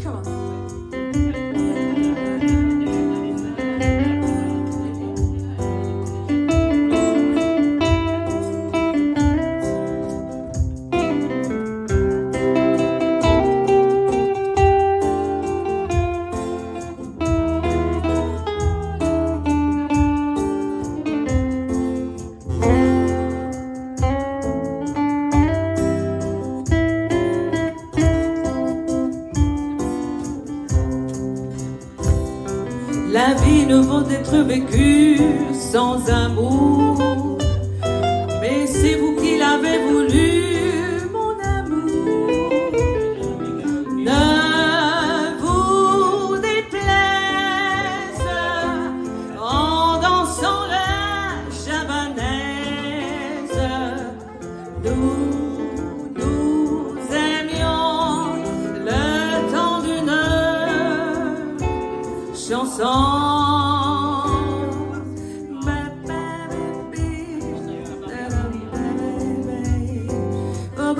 Come on. La vie ne vaut être vécue sans amour, mais c'est vous qui l'avez voulu, mon amour. Ne vous déplaise en dansant la javanaise. Nous aimions le temps d'une chanson. Oh,